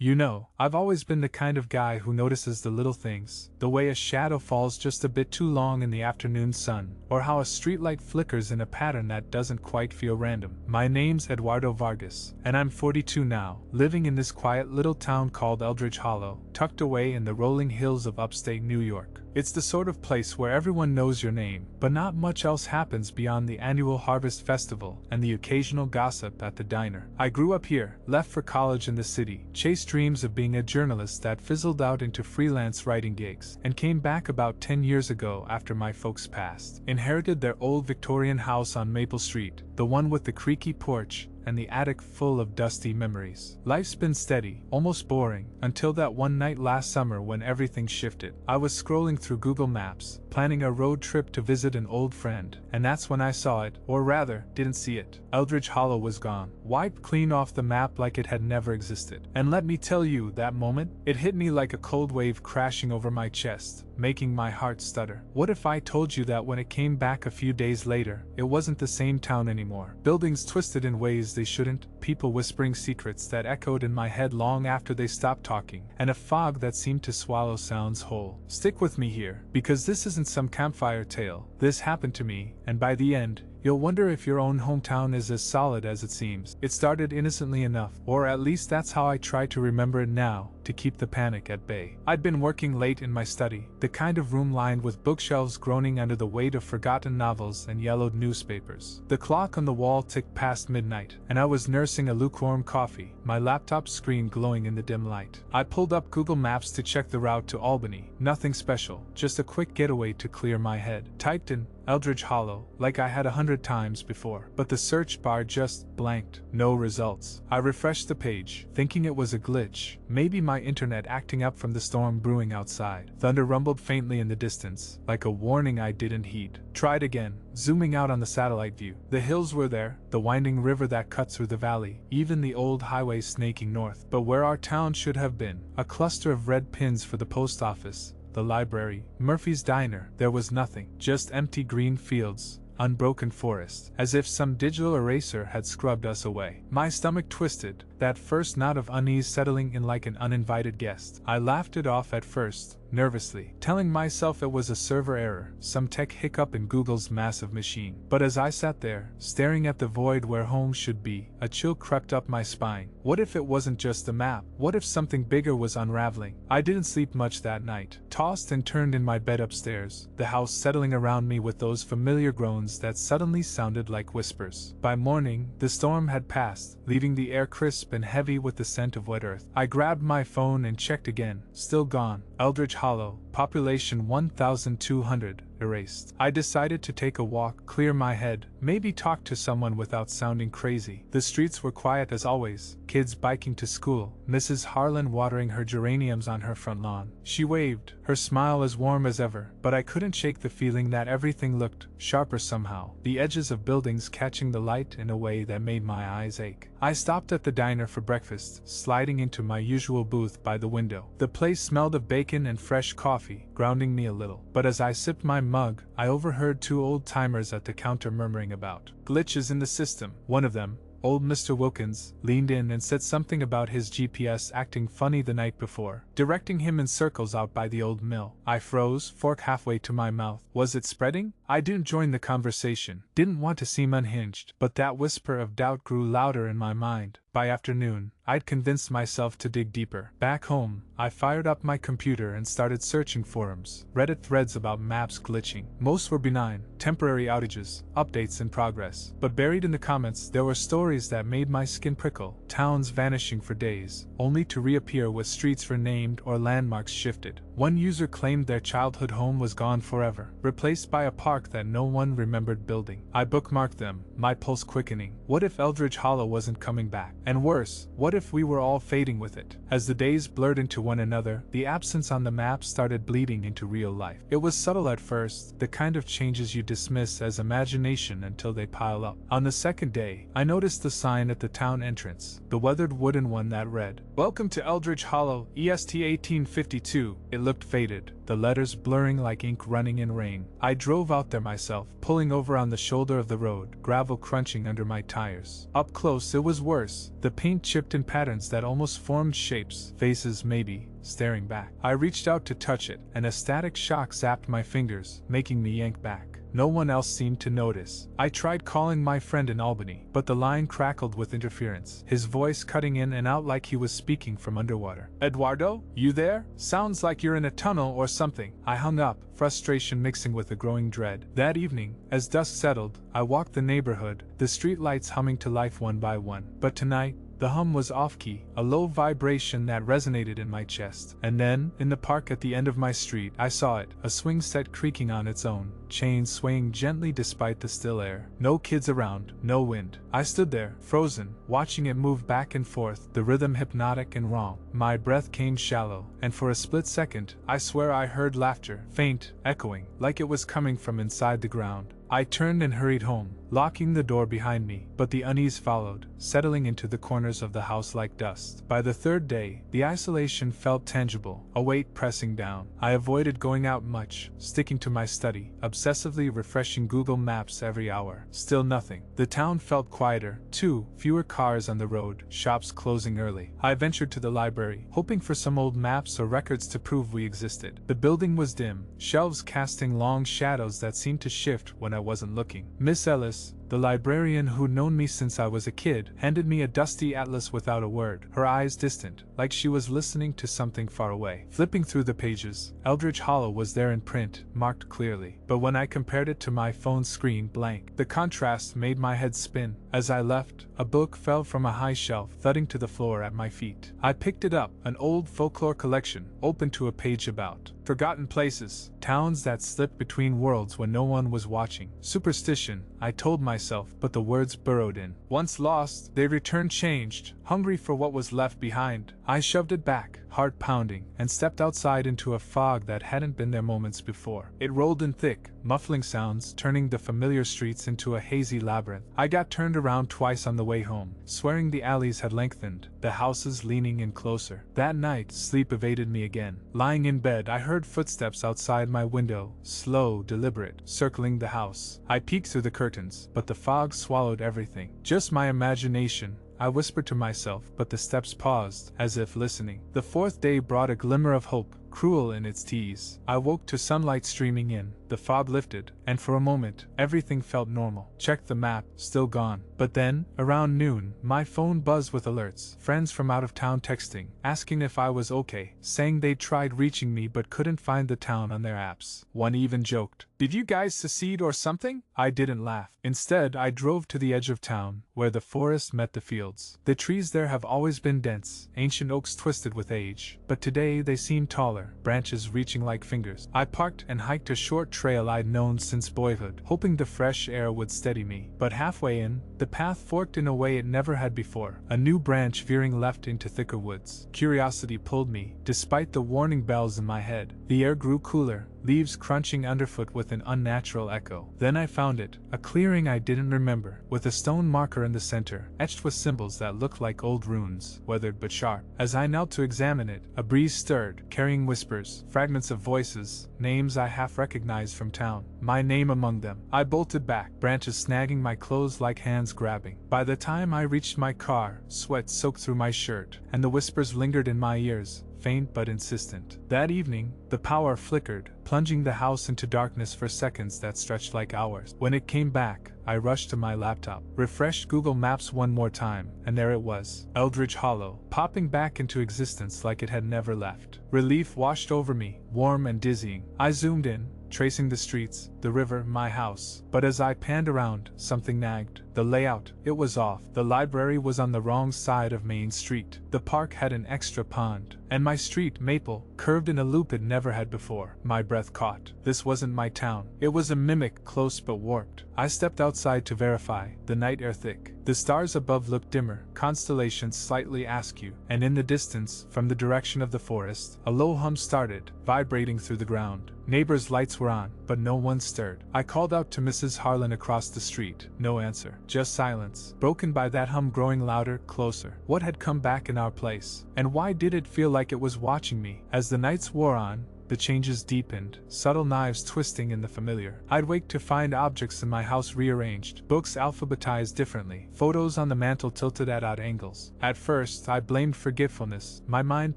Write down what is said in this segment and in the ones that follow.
You know, I've always been the kind of guy who notices the little things, the way a shadow falls just a bit too long in the afternoon sun, or how a streetlight flickers in a pattern that doesn't quite feel random. My name's Eduardo Vargas, and I'm 42 now, living in this quiet little town called Eldridge Hollow, tucked away in the rolling hills of upstate New York. It's the sort of place where everyone knows your name, but not much else happens beyond the annual Harvest Festival and the occasional gossip at the diner. I grew up here, left for college in the city, chased dreams of being a journalist that fizzled out into freelance writing gigs, and came back about 10 years ago after my folks passed. Inherited their old Victorian house on Maple Street, the one with the creaky porch, and the attic full of dusty memories. Life's been steady, almost boring, until that one night last summer when everything shifted. I was scrolling through Google Maps, planning a road trip to visit an old friend, and that's when I saw it, or rather, didn't see it. Eldridge Hollow was gone, wiped clean off the map like it had never existed. And let me tell you, that moment, it hit me like a cold wave crashing over my chest, making my heart stutter. What if I told you that when it came back a few days later, it wasn't the same town anymore? Buildings twisted in ways they shouldn't, people whispering secrets that echoed in my head long after they stopped talking, and a fog that seemed to swallow sounds whole. Stick with me here, because this isn't some campfire tale. This happened to me, and by the end, you'll wonder if your own hometown is as solid as it seems. It started innocently enough, or at least that's how I try to remember it now, to keep the panic at bay. I'd been working late in my study, the kind of room lined with bookshelves groaning under the weight of forgotten novels and yellowed newspapers. The clock on the wall ticked past midnight, and I was nursing a lukewarm coffee, my laptop screen glowing in the dim light. I pulled up Google Maps to check the route to Albany. Nothing special, just a quick getaway to clear my head. Typed in Eldridge Hollow, like I had 100 times before, but the search bar just blanked. No results. I refreshed the page, thinking it was a glitch, maybe my internet acting up from the storm brewing outside. Thunder rumbled faintly in the distance, like a warning I didn't heed. Tried again, zooming out on the satellite view. The hills were there, the winding river that cut through the valley, even the old highway snaking north. But where our town should have been, a cluster of red pins for the post office, the library, Murphy's diner, there was nothing, just empty green fields, unbroken forest, as if some digital eraser had scrubbed us away. My stomach twisted, that first knot of unease settling in like an uninvited guest. I laughed it off at first, nervously, telling myself it was a server error, some tech hiccup in Google's massive machine. But as I sat there, staring at the void where home should be, a chill crept up my spine. What if it wasn't just a map? What if something bigger was unraveling? I didn't sleep much that night, tossed and turned in my bed upstairs, the house settling around me with those familiar groans that suddenly sounded like whispers. By morning, the storm had passed, leaving the air crisp and heavy with the scent of wet earth. I grabbed my phone and checked again. Still gone. Eldridge Hollow, population 1,200, erased. I decided to take a walk, clear my head, maybe talk to someone without sounding crazy. The streets were quiet as always, kids biking to school, Mrs. Harlan watering her geraniums on her front lawn. She waved, her smile as warm as ever, but I couldn't shake the feeling that everything looked sharper somehow, the edges of buildings catching the light in a way that made my eyes ache. I stopped at the diner for breakfast, sliding into my usual booth by the window. The place smelled of bacon and fresh coffee, grounding me a little. But as I sipped my mug, I overheard two old-timers at the counter murmuring about glitches in the system. One of them, old Mr. Wilkins, leaned in and said something about his GPS acting funny the night before, directing him in circles out by the old mill. I froze, fork halfway to my mouth. Was it spreading? I didn't join the conversation, didn't want to seem unhinged, but that whisper of doubt grew louder in my mind. By afternoon, I'd convinced myself to dig deeper. Back home, I fired up my computer and started searching forums, Reddit threads about maps glitching. Most were benign, temporary outages, updates in progress. But buried in the comments, there were stories that made my skin prickle. Towns vanishing for days, only to reappear with streets renamed or landmarks shifted. One user claimed their childhood home was gone forever, replaced by a park that no one remembered building. I bookmarked them, my pulse quickening. What if Eldridge Hollow wasn't coming back? And worse, what if we were all fading with it? As the days blurred into one another, the absence on the map started bleeding into real life. It was subtle at first, the kind of changes you dismiss as imagination until they pile up. On the second day, I noticed the sign at the town entrance, the weathered wooden one that read, "Welcome to Eldridge Hollow, EST 1852, looked faded, the letters blurring like ink running in rain. I drove out there myself, pulling over on the shoulder of the road, gravel crunching under my tires. Up close it was worse, the paint chipped in patterns that almost formed shapes, faces maybe, staring back. I reached out to touch it, and a static shock zapped my fingers, making me yank back. No one else seemed to notice. I tried calling my friend in Albany, but the line crackled with interference, his voice cutting in and out like he was speaking from underwater. "Eduardo, you there? Sounds like you're in a tunnel or something." I hung up, frustration mixing with a growing dread. That evening, as dusk settled, I walked the neighborhood, the street lights humming to life one by one. But tonight, the hum was off-key, a low vibration that resonated in my chest. And then, in the park at the end of my street, I saw it, a swing set creaking on its own, chains swaying gently despite the still air. No kids around, no wind. I stood there, frozen, watching it move back and forth, the rhythm hypnotic and wrong. My breath came shallow, and for a split second, I swear I heard laughter, faint, echoing, like it was coming from inside the ground. I turned and hurried home, locking the door behind me, but the unease followed, settling into the corners of the house like dust. By the third day, the isolation felt tangible, a weight pressing down. I avoided going out much, sticking to my study, obsessively refreshing Google Maps every hour. Still nothing. The town felt quieter, too, fewer cars on the road, shops closing early. I ventured to the library, hoping for some old maps or records to prove we existed. The building was dim, shelves casting long shadows that seemed to shift when I wasn't looking. Miss Ellis, the librarian who'd known me since I was a kid, handed me a dusty atlas without a word, her eyes distant, like she was listening to something far away. Flipping through the pages, Eldridge Hollow was there in print, marked clearly. But when I compared it to my phone's screen, blank. The contrast made my head spin. As I left, a book fell from a high shelf, thudding to the floor at my feet. I picked it up, an old folklore collection, open to a page about forgotten places, towns that slipped between worlds when no one was watching. Superstition, I told myself, but the words burrowed in. Once lost, they returned changed, hungry for what was left behind. I shoved it back, heart pounding, and stepped outside into a fog that hadn't been there moments before. It rolled in thick, muffling sounds, turning the familiar streets into a hazy labyrinth. I got turned around twice on the way home, swearing the alleys had lengthened, the houses leaning in closer. That night, sleep evaded me again. Lying in bed, I heard footsteps outside my window, slow, deliberate, circling the house. I peeked through the curtains, but the fog swallowed everything. Just my imagination, I whispered to myself, but the steps paused, as if listening. The fourth day brought a glimmer of hope, cruel in its tease. I woke to sunlight streaming in, the fog lifted, and for a moment, everything felt normal. Checked the map, still gone. But then, around noon, my phone buzzed with alerts. Friends from out of town texting, asking if I was okay, saying they'd tried reaching me but couldn't find the town on their apps. One even joked, "Did you guys secede or something?" I didn't laugh. Instead, I drove to the edge of town, where the forest met the fields. The trees there have always been dense, ancient oaks twisted with age, but today they seemed taller, branches reaching like fingers. I parked and hiked a short trail I'd known since boyhood, hoping the fresh air would steady me. But halfway in, the path forked in a way it never had before, a new branch veering left into thicker woods. Curiosity pulled me, despite the warning bells in my head. The air grew cooler, leaves crunching underfoot with an unnatural echo. Then I found it, a clearing I didn't remember, with a stone marker in the center, etched with symbols that looked like old runes, weathered but sharp. As I knelt to examine it, a breeze stirred, carrying whispers, fragments of voices, names I half recognized from town. My name among them. I bolted back, branches snagging my clothes like hands grabbing. By the time I reached my car, sweat soaked through my shirt, and the whispers lingered in my ears, faint but insistent. That evening, the power flickered, plunging the house into darkness for seconds that stretched like hours. When it came back, I rushed to my laptop, refreshed Google Maps one more time, and there it was, Eldridge Hollow, popping back into existence like it had never left. Relief washed over me, warm and dizzying. I zoomed in, tracing the streets, the river, my house. But as I panned around, something nagged. The layout, it was off. The library was on the wrong side of Main Street. The park had an extra pond, and my street, Maple, curved in a loop it never had before. My breath caught. This wasn't my town. It was a mimic, close but warped. I stepped outside to verify, the night air thick. The stars above looked dimmer, constellations slightly askew, and in the distance, from the direction of the forest, a low hum started, vibrating through the ground. Neighbors' lights were on, but no one stirred. I called out to Mrs. Harlan across the street. No answer. Just silence, broken by that hum growing louder, closer. What had come back in our place? And why did it feel like it was watching me? As the nights wore on, the changes deepened, subtle knives twisting in the familiar. I'd wake to find objects in my house rearranged, books alphabetized differently, photos on the mantel tilted at odd angles. At first, I blamed forgetfulness, my mind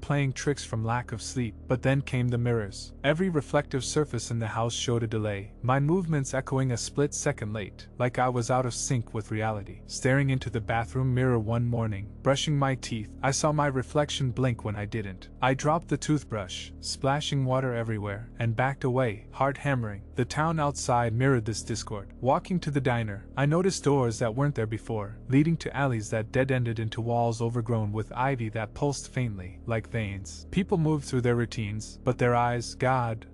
playing tricks from lack of sleep, but then came the mirrors. Every reflective surface in the house showed a delay, my movements echoing a split second late, like I was out of sync with reality. Staring into the bathroom mirror one morning, brushing my teeth, I saw my reflection blink when I didn't. I dropped the toothbrush, splashing water everywhere, and backed away, heart hammering. The town outside mirrored this discord. Walking to the diner, I noticed doors that weren't there before, leading to alleys that dead-ended into walls overgrown with ivy that pulsed faintly, like veins. People moved through their routines, but their eyes,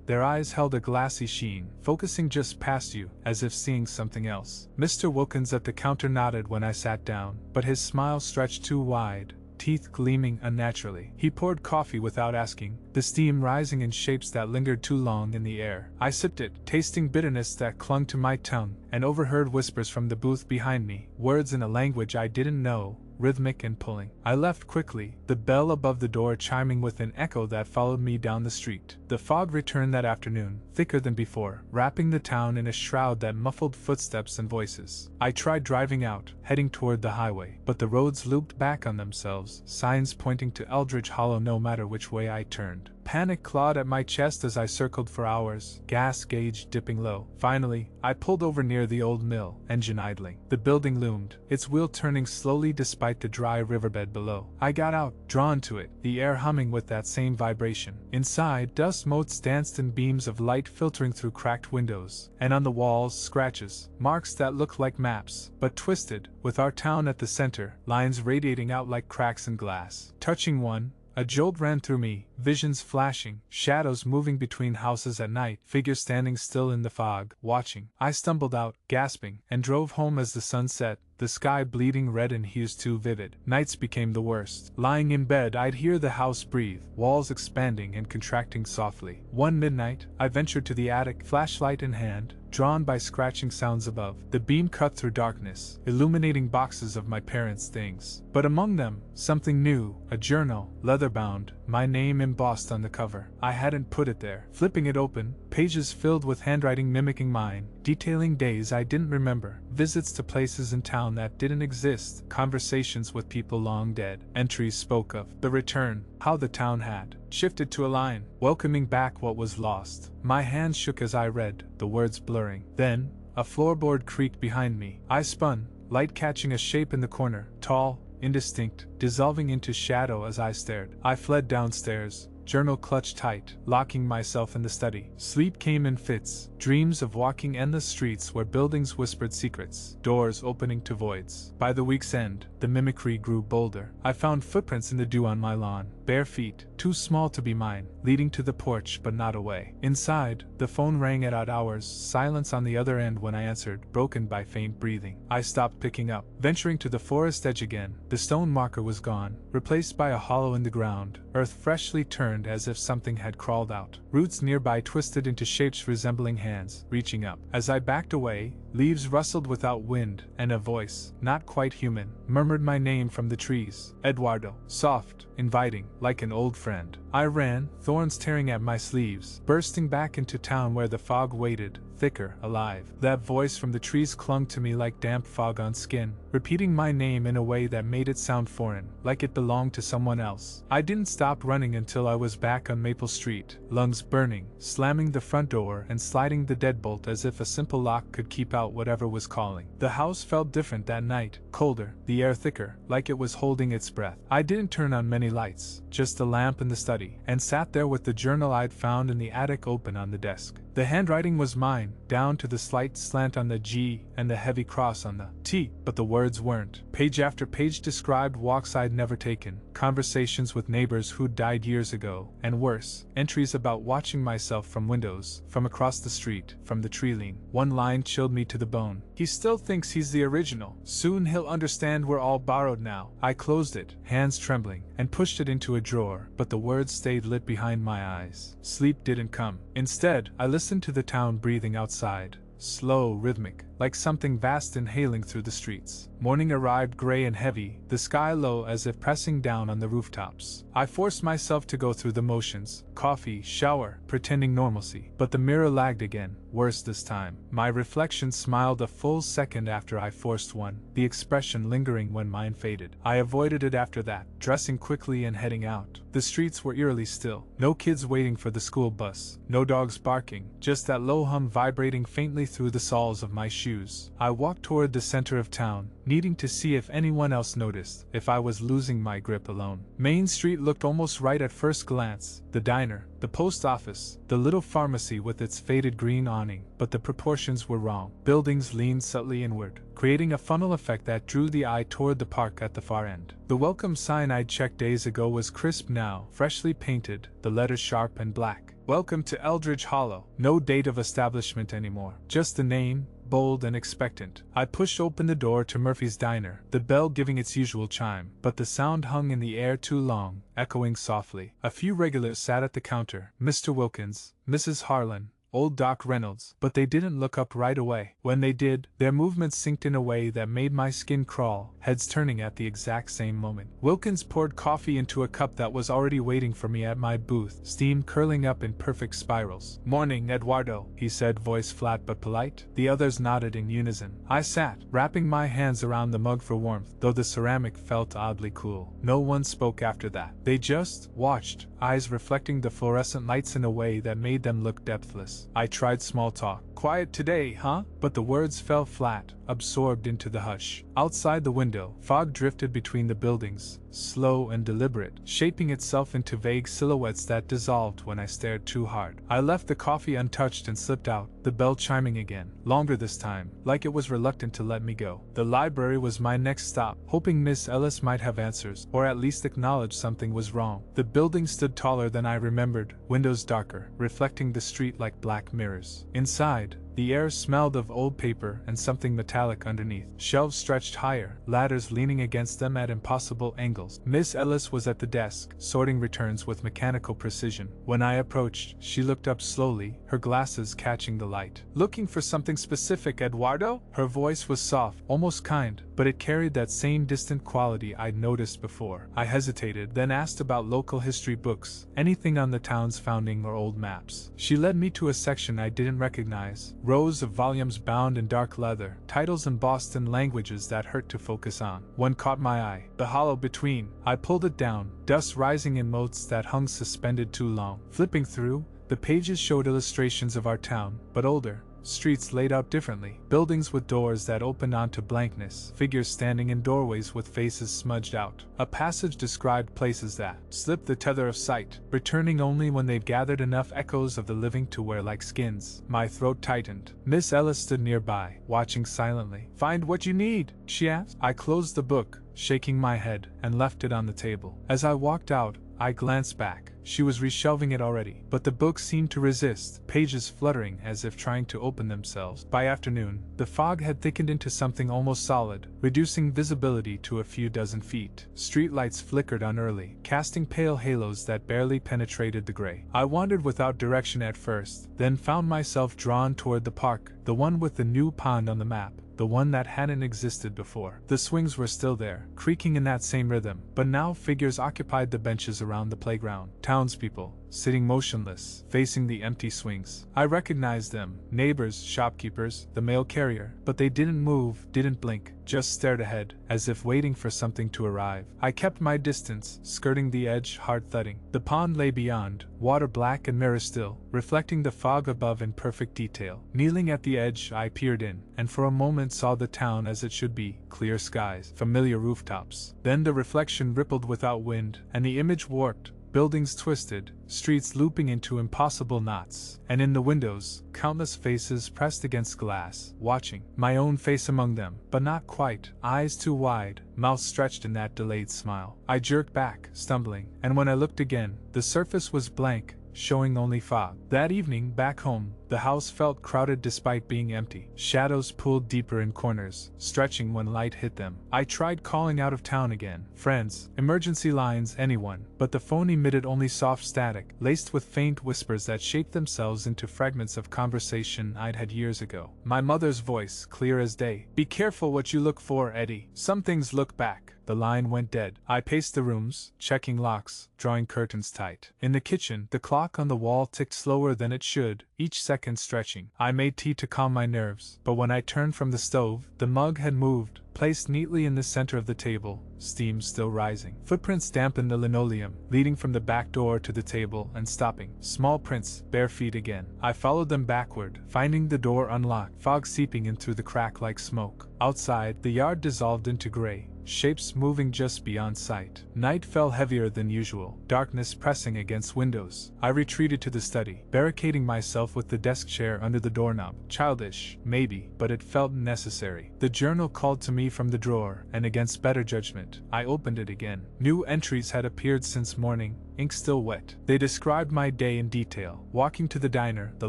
their eyes held a glassy sheen, focusing just past you, as if seeing something else. Mr. Wilkins at the counter nodded when I sat down, but his smile stretched too wide, teeth gleaming unnaturally. He poured coffee without asking, the steam rising in shapes that lingered too long in the air. I sipped it, tasting bitterness that clung to my tongue, and overheard whispers from the booth behind me, words in a language I didn't know, rhythmic and pulling. I left quickly, the bell above the door chiming with an echo that followed me down the street. The fog returned that afternoon, thicker than before, wrapping the town in a shroud that muffled footsteps and voices. I tried driving out, heading toward the highway, but the roads looped back on themselves, signs pointing to Eldridge Hollow no matter which way I turned. Panic clawed at my chest as I circled for hours, gas gauge dipping low. Finally, I pulled over near the old mill, engine idling. The building loomed, its wheel turning slowly despite the dry riverbed below. I got out, drawn to it, the air humming with that same vibration. Inside, dust motes danced in beams of light filtering through cracked windows, and on the walls, scratches, marks that looked like maps, but twisted, with our town at the center, lines radiating out like cracks in glass. Touching one, a jolt ran through me, visions flashing, shadows moving between houses at night, figures standing still in the fog, watching. I stumbled out, gasping, and drove home as the sun set, the sky bleeding red in hues too vivid. Nights became the worst. Lying in bed, I'd hear the house breathe, walls expanding and contracting softly. One midnight, I ventured to the attic, flashlight in hand, drawn by scratching sounds above. The beam cut through darkness, illuminating boxes of my parents' things. But among them, something new, a journal, leather-bound, my name embossed on the cover. I hadn't put it there. Flipping it open, pages filled with handwriting mimicking mine, detailing days I didn't remember, visits to places in town that didn't exist, conversations with people long dead. Entries spoke of the return, how the town had shifted to a line, welcoming back what was lost. My hands shook as I read, the words blurring. Then, a floorboard creaked behind me. I spun, light catching a shape in the corner, tall, indistinct, dissolving into shadow as I stared. I fled downstairs, journal clutched tight, locking myself in the study. Sleep came in fits, dreams of walking endless streets where buildings whispered secrets, doors opening to voids. By the week's end, the mimicry grew bolder. I found footprints in the dew on my lawn, bare feet, too small to be mine, leading to the porch but not away. Inside, the phone rang at odd hours, silence on the other end when I answered, broken by faint breathing. I stopped picking up. Venturing to the forest edge again, the stone marker was gone, replaced by a hollow in the ground, earth freshly turned as if something had crawled out. Roots nearby twisted into shapes resembling hands, reaching up. As I backed away, leaves rustled without wind, and a voice, not quite human, murmured my name from the trees. Eduardo. Soft, inviting, like an old friend. I ran, thorns tearing at my sleeves, bursting back into town where the fog waited, thicker, alive. That voice from the trees clung to me like damp fog on skin, repeating my name in a way that made it sound foreign, like it belonged to someone else. I didn't stop running until I was back on Maple Street, lungs burning, slamming the front door and sliding the deadbolt as if a simple lock could keep out whatever was calling. The house felt different that night, colder, the air thicker, like it was holding its breath. I didn't turn on many lights, just a lamp in the study, and sat there with the journal I'd found in the attic open on the desk. The handwriting was mine, down to the slight slant on the G and the heavy cross on the T, but the words weren't. Page after page described walks I'd never taken, conversations with neighbors who'd died years ago, and worse, entries about watching myself from windows, from across the street, from the tree lean. One line chilled me to the bone. He still thinks he's the original. Soon he'll understand we're all borrowed now. I closed it, hands trembling, and pushed it into a drawer, but the words stayed lit behind my eyes. Sleep didn't come. Instead, I listened to the town breathing outside. Slow, rhythmic, like something vast inhaling through the streets. Morning arrived gray and heavy, the sky low as if pressing down on the rooftops. I forced myself to go through the motions, coffee, shower, pretending normalcy. But the mirror lagged again, worse this time. My reflection smiled a full second after I forced one, the expression lingering when mine faded. I avoided it after that, dressing quickly and heading out. The streets were eerily still. No kids waiting for the school bus, no dogs barking, just that low hum vibrating faintly through the soles of my shoes. I walked toward the center of town, needing to see if anyone else noticed, if I was losing my grip alone. Main Street looked almost right at first glance, the diner, the post office, the little pharmacy with its faded green awning, but the proportions were wrong. Buildings leaned subtly inward, creating a funnel effect that drew the eye toward the park at the far end. The welcome sign I'd checked days ago was crisp now, freshly painted, the letters sharp and black. Welcome to Eldridge Hollow. No date of establishment anymore, just the name, bold and expectant. I pushed open the door to Murphy's Diner, the bell giving its usual chime, but the sound hung in the air too long, echoing softly. A few regulars sat at the counter, Mr. Wilkins, Mrs. Harlan, old Doc Reynolds, but they didn't look up right away. When they did, their movements synced in a way that made my skin crawl, heads turning at the exact same moment. Wilkins poured coffee into a cup that was already waiting for me at my booth, steam curling up in perfect spirals. "Morning, Eduardo," he said, voice flat but polite. The others nodded in unison. I sat, wrapping my hands around the mug for warmth, though the ceramic felt oddly cool. No one spoke after that. They just watched, eyes reflecting the fluorescent lights in a way that made them look depthless. I tried small talk. "Quiet today, huh?" But the words fell flat, absorbed into the hush. Outside the window, fog drifted between the buildings, slow and deliberate, shaping itself into vague silhouettes that dissolved when I stared too hard. I left the coffee untouched and slipped out, the bell chiming again, longer this time, like it was reluctant to let me go. The library was my next stop, hoping Miss Ellis might have answers, or at least acknowledge something was wrong. The building stood taller than I remembered, windows darker, reflecting the street like black mirrors. Inside, the air smelled of old paper and something metallic underneath. Shelves stretched higher, ladders leaning against them at impossible angles. Miss Ellis was at the desk, sorting returns with mechanical precision. When I approached, she looked up slowly, her glasses catching the light. "Looking for something specific, Eduardo?" Her voice was soft, almost kind, but it carried that same distant quality I'd noticed before. I hesitated, then asked about local history books, anything on the town's founding or old maps. She led me to a section I didn't recognize. Rows of volumes bound in dark leather, titles embossed in languages that hurt to focus on. One caught my eye, The Hollow Between. I pulled it down, dust rising in motes that hung suspended too long. Flipping through, the pages showed illustrations of our town, but older. Streets laid out differently, buildings with doors that opened onto blankness, figures standing in doorways with faces smudged out. A passage described places that slipped the tether of sight, returning only when they'd gathered enough echoes of the living to wear like skins. My throat tightened. Miss Ellis stood nearby, watching silently. "Find what you need?" she asked. I closed the book, shaking my head, and left it on the table. As I walked out, I glanced back. She was reshelving it already, but the book seemed to resist, pages fluttering as if trying to open themselves. By afternoon, the fog had thickened into something almost solid, reducing visibility to a few dozen feet. Streetlights flickered on early, casting pale halos that barely penetrated the gray. I wandered without direction at first, then found myself drawn toward the park, the one with the new pond on the map. The one that hadn't existed before. The swings were still there, creaking in that same rhythm, but now figures occupied the benches around the playground. Townspeople, sitting motionless, facing the empty swings. I recognized them, neighbors, shopkeepers, the mail carrier, but they didn't move, didn't blink, just stared ahead, as if waiting for something to arrive. I kept my distance, skirting the edge, hard thudding. The pond lay beyond, water black and mirror still, reflecting the fog above in perfect detail. Kneeling at the edge, I peered in, and for a moment saw the town as it should be, clear skies, familiar rooftops. Then the reflection rippled without wind, and the image warped. Buildings twisted, streets looping into impossible knots, and in the windows, countless faces pressed against glass, watching. My own face among them, but not quite, eyes too wide, mouth stretched in that delayed smile. I jerked back, stumbling, and when I looked again, the surface was blank, showing only fog. That evening, back home, the house felt crowded despite being empty. Shadows pulled deeper in corners, stretching when light hit them. I tried calling out of town again. Friends, emergency lines, anyone, but the phone emitted only soft static, laced with faint whispers that shaped themselves into fragments of conversation I'd had years ago. My mother's voice, clear as day. "Be careful what you look for, Eddie. Some things look back." The line went dead. I paced the rooms, checking locks, drawing curtains tight. In the kitchen, the clock on the wall ticked slower than it should, each second stretching. I made tea to calm my nerves, but when I turned from the stove, the mug had moved, placed neatly in the center of the table, steam still rising. Footprints dampened the linoleum, leading from the back door to the table and stopping. Small prints, bare feet again. I followed them backward, finding the door unlocked, fog seeping in through the crack like smoke. Outside, the yard dissolved into gray, shapes moving just beyond sight. Night fell heavier than usual, darkness pressing against windows. I retreated to the study, barricading myself with the desk chair under the doorknob. Childish, maybe, but it felt necessary. The journal called to me from the drawer, and against better judgment, I opened it again. New entries had appeared since morning, ink still wet. They described my day in detail, walking to the diner, the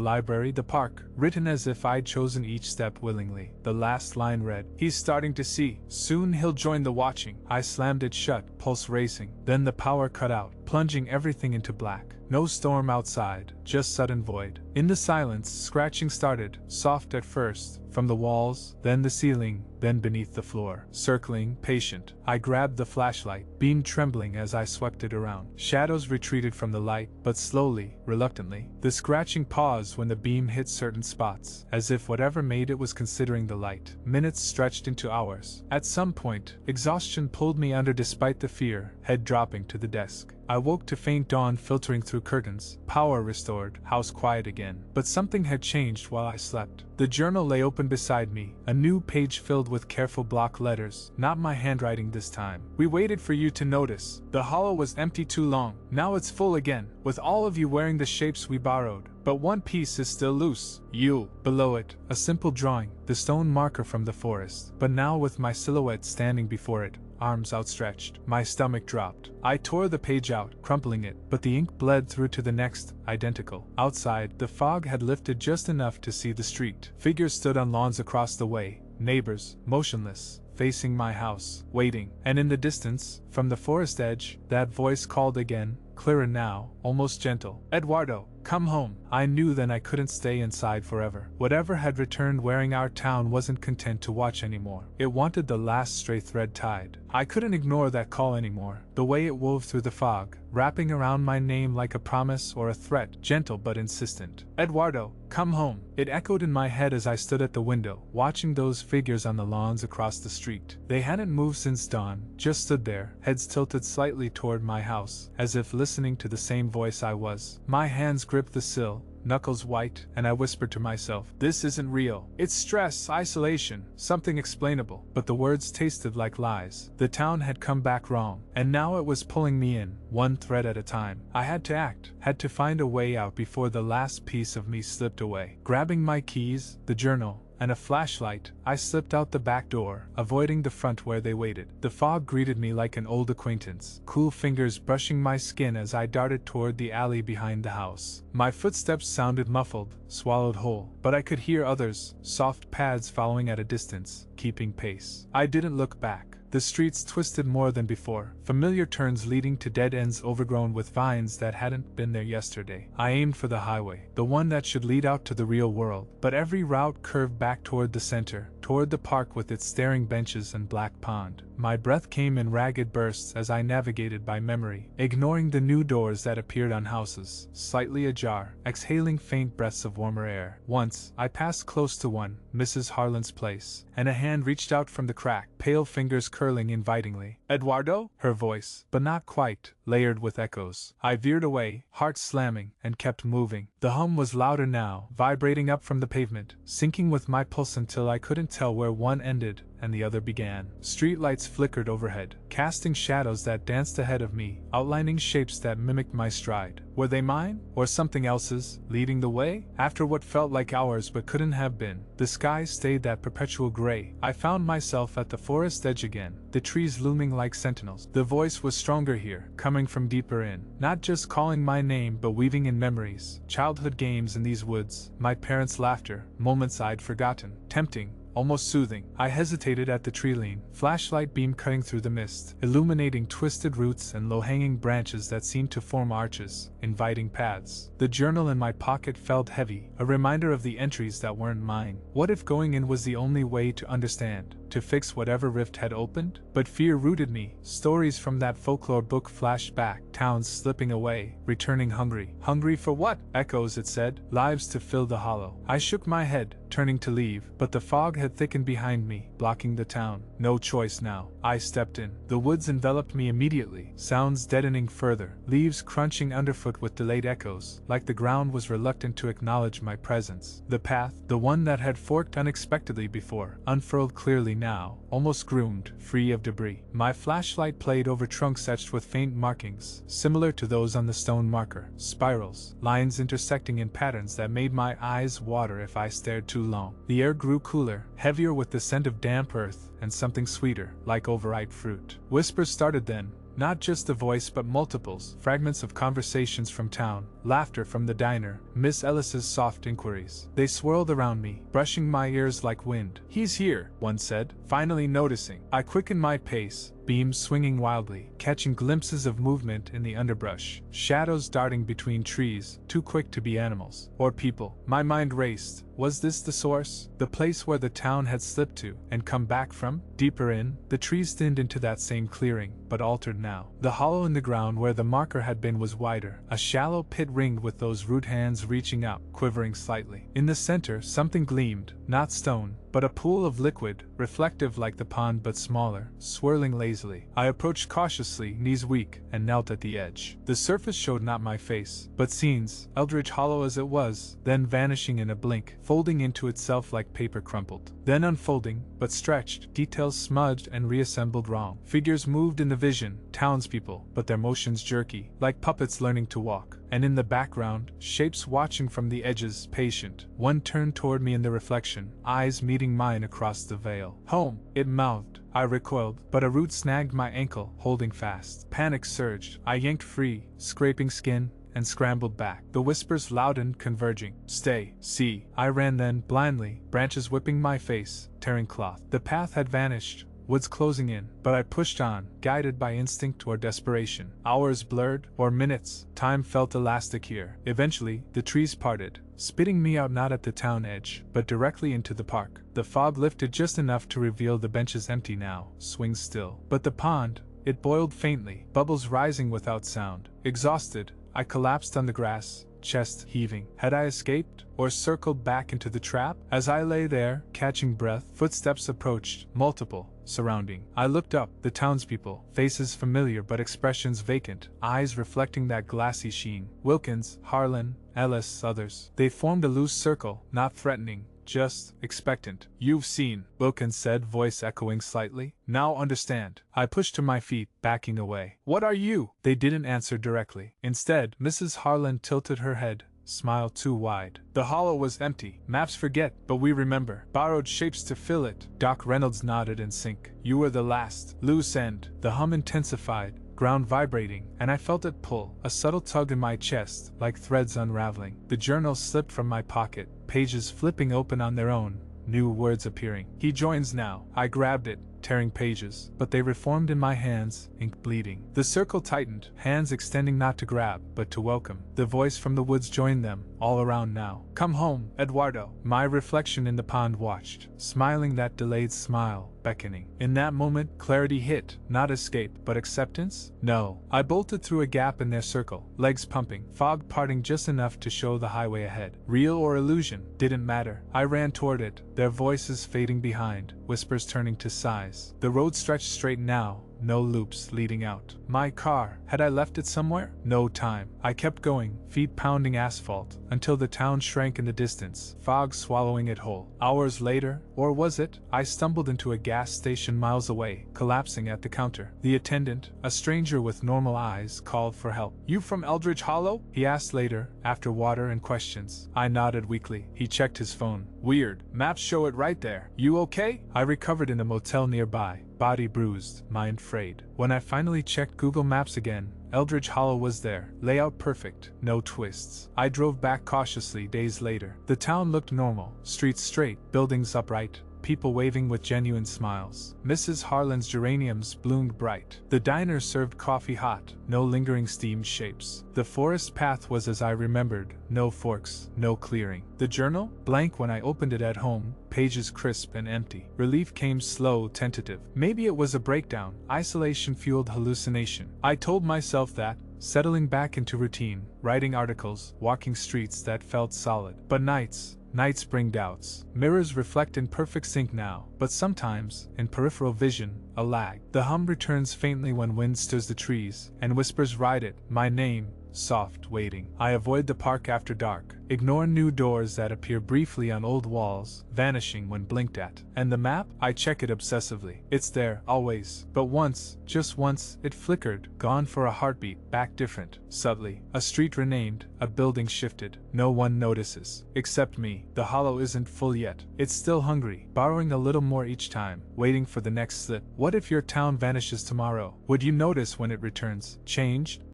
library, the park, written as if I'd chosen each step willingly. The last line read, "He's starting to see. Soon he'll join the watching." I slammed it shut, pulse racing. Then the power cut out, plunging everything into black. No storm outside, just sudden void. In the silence, scratching started, soft at first, from the walls, then the ceiling, then beneath the floor. Circling, patient, I grabbed the flashlight, beam trembling as I swept it around. Shadows retreated from the light, but slowly, reluctantly. The scratching paused when the beam hit certain spots, as if whatever made it was considering the light. Minutes stretched into hours. At some point, exhaustion pulled me under despite the fear, head dropping to the desk. I woke to faint dawn filtering through curtains, power restored, house quiet again. But something had changed while I slept. The journal lay open beside me, a new page filled with careful block letters, not my handwriting this time. "We waited for you to notice. The hollow was empty too long. Now it's full again, with all of you wearing the shapes we borrowed. But one piece is still loose. You." Below it, a simple drawing, the stone marker from the forest, but now with my silhouette standing before it, arms outstretched. My stomach dropped. I tore the page out, crumpling it, but the ink bled through to the next, identical. Outside, the fog had lifted just enough to see the street. Figures stood on lawns across the way, neighbors, motionless, facing my house, waiting. And in the distance, from the forest edge, that voice called again, clearer now, almost gentle. "Eduardo, come home." I knew then I couldn't stay inside forever. Whatever had returned wearing our town wasn't content to watch anymore. It wanted the last stray thread tied. I couldn't ignore that call anymore. The way it wove through the fog, wrapping around my name like a promise or a threat, gentle but insistent. "Eduardo, come home." It echoed in my head as I stood at the window, watching those figures on the lawns across the street. They hadn't moved since dawn, just stood there, heads tilted slightly toward my house, as if listening to the same voice I was. My hands gripped the sill, knuckles white, and I whispered to myself, "This isn't real. It's stress, isolation, something explainable." But the words tasted like lies. The town had come back wrong, and now it was pulling me in, one thread at a time. I had to act, had to find a way out before the last piece of me slipped away. Grabbing my keys, the journal, and a flashlight, I slipped out the back door, avoiding the front where they waited. The fog greeted me like an old acquaintance, cool fingers brushing my skin as I darted toward the alley behind the house. My footsteps sounded muffled, swallowed whole, but I could hear others, soft pads following at a distance, keeping pace. I didn't look back. The streets twisted more than before, familiar turns leading to dead ends overgrown with vines that hadn't been there yesterday. I aimed for the highway, the one that should lead out to the real world, but every route curved back toward the center, toward the park with its staring benches and black pond. My breath came in ragged bursts as I navigated by memory, ignoring the new doors that appeared on houses, slightly ajar, exhaling faint breaths of warmer air. Once, I passed close to one, Mrs. Harlan's place, and a hand reached out from the crack, pale fingers curling invitingly. "Eduardo?" Her voice, but not quite, layered with echoes. I veered away, heart slamming, and kept moving. The hum was louder now, vibrating up from the pavement, syncing with my pulse until I couldn't tell where one ended and the other began. Streetlights flickered overhead, casting shadows that danced ahead of me, outlining shapes that mimicked my stride. Were they mine, or something else's, leading the way? After what felt like hours but couldn't have been, the sky stayed that perpetual gray. I found myself at the forest edge again, the trees looming like sentinels. The voice was stronger here, coming from deeper in, not just calling my name but weaving in memories, childhood games in these woods, my parents' laughter, moments I'd forgotten, tempting, almost soothing. I hesitated at the tree lean, flashlight beam cutting through the mist, illuminating twisted roots and low-hanging branches that seemed to form arches, inviting paths. The journal in my pocket felt heavy, a reminder of the entries that weren't mine. What if going in was the only way to understand, to fix whatever rift had opened? But fear rooted me. Stories from that folklore book flashed back, towns slipping away, returning hungry. Hungry for what? Echoes, it said. Lives to fill the hollow. I shook my head, turning to leave, but the fog had thickened behind me, blocking the town. No choice now. I stepped in. The woods enveloped me immediately, sounds deadening further, leaves crunching underfoot with delayed echoes, like the ground was reluctant to acknowledge my presence. The path, the one that had forked unexpectedly before, unfurled clearly now, almost groomed, free of debris. My flashlight played over trunks etched with faint markings, similar to those on the stone marker, spirals, lines intersecting in patterns that made my eyes water if I stared too long. The air grew cooler, heavier with the scent of damp earth, and something sweeter, like overripe fruit. Whispers started then, not just a voice but multiples, fragments of conversations from town, laughter from the diner, Miss Ellis's soft inquiries. They swirled around me, brushing my ears like wind. "He's here," one said, finally noticing. I quickened my pace, beams swinging wildly, catching glimpses of movement in the underbrush, shadows darting between trees, too quick to be animals or people. My mind raced. Was this the source? The place where the town had slipped to, and come back from? Deeper in, the trees thinned into that same clearing, but altered now. The hollow in the ground where the marker had been was wider, a shallow pit ringed with those root hands reaching out, quivering slightly. In the center, something gleamed, not stone, but a pool of liquid, reflective like the pond but smaller, swirling lazily. I approached cautiously, knees weak, and knelt at the edge. The surface showed not my face, but scenes, Eldridge Hollow as it was, then vanishing in a blink, folding into itself like paper crumpled, then unfolding, but stretched, details smudged and reassembled wrong. Figures moved in the vision, townspeople, but their motions jerky, like puppets learning to walk. And in the background, shapes watching from the edges, patient. One turned toward me in the reflection, eyes meeting mine across the veil. "Home," it mouthed. I recoiled, but a root snagged my ankle, holding fast. Panic surged. I yanked free, scraping skin, and scrambled back. The whispers loudened, converging. "Stay, see." I ran then, blindly, branches whipping my face, tearing cloth. The path had vanished, woods closing in, but I pushed on, guided by instinct or desperation. Hours blurred, or minutes, time felt elastic here. Eventually, the trees parted, spitting me out not at the town edge, but directly into the park. The fog lifted just enough to reveal the benches empty now, swings still. But the pond, it boiled faintly, bubbles rising without sound. Exhausted, I collapsed on the grass, chest heaving. Had I escaped, or circled back into the trap? As I lay there, catching breath, footsteps approached, multiple, surrounding. I looked up, the townspeople, faces familiar but expressions vacant, eyes reflecting that glassy sheen. Wilkins, Harlan, Ellis, others. They formed a loose circle, not threatening, just expectant. "You've seen," Wilkins said, voice echoing slightly. "Now understand." I pushed to my feet, backing away. "What are you?" They didn't answer directly. Instead, Mrs. Harlan tilted her head, smile too wide. "The hollow was empty. Maps forget, but we remember. Borrowed shapes to fill it." Doc Reynolds nodded in sync. "You were the last. Loose end." The hum intensified, ground vibrating, and I felt it pull, a subtle tug in my chest, like threads unraveling. The journal slipped from my pocket, pages flipping open on their own, new words appearing. "He joins now." I grabbed it, tearing pages, but they reformed in my hands, ink bleeding. The circle tightened, hands extending not to grab, but to welcome. The voice from the woods joined them, all around now. "Come home, Eduardo." My reflection in the pond watched, smiling that delayed smile, beckoning. In that moment, clarity hit, not escape, but acceptance? No. I bolted through a gap in their circle, legs pumping, fog parting just enough to show the highway ahead. Real or illusion, didn't matter. I ran toward it, their voices fading behind, whispers turning to sighs. The road stretched straight now, no loops leading out. My car, had I left it somewhere? No time. I kept going, feet pounding asphalt, until the town shrank in the distance, fog swallowing it whole. Hours later, or was it, I stumbled into a gas station miles away, collapsing at the counter. The attendant, a stranger with normal eyes, called for help. "You from Eldridge Hollow?" he asked later, after water and questions. I nodded weakly. He checked his phone. "Weird. Maps show it right there. You okay?" I recovered in a motel nearby, body bruised, mind frayed. When I finally checked Google Maps again, Eldridge Hollow was there, layout perfect, no twists. I drove back cautiously days later. The town looked normal, streets straight, buildings upright, people waving with genuine smiles. Mrs. Harlan's geraniums bloomed bright. The diner served coffee hot, no lingering steamed shapes. The forest path was as I remembered, no forks, no clearing. The journal? Blank when I opened it at home, pages crisp and empty. Relief came slow, tentative. Maybe it was a breakdown, isolation-fueled hallucination. I told myself that, settling back into routine, writing articles, walking streets that felt solid. But nights bring doubts. Mirrors reflect in perfect sync now, but sometimes, in peripheral vision, a lag. The hum returns faintly when wind stirs the trees, and whispers ride it, my name, soft, waiting. I avoid the park after dark, ignore new doors that appear briefly on old walls, vanishing when blinked at. And the map? I check it obsessively. It's there, always. But once, just once, it flickered, gone for a heartbeat, back different, subtly. A street renamed, a building shifted. No one notices. Except me. The hollow isn't full yet. It's still hungry, borrowing a little more each time, waiting for the next slip. What if your town vanishes tomorrow? Would you notice when it returns? Changed?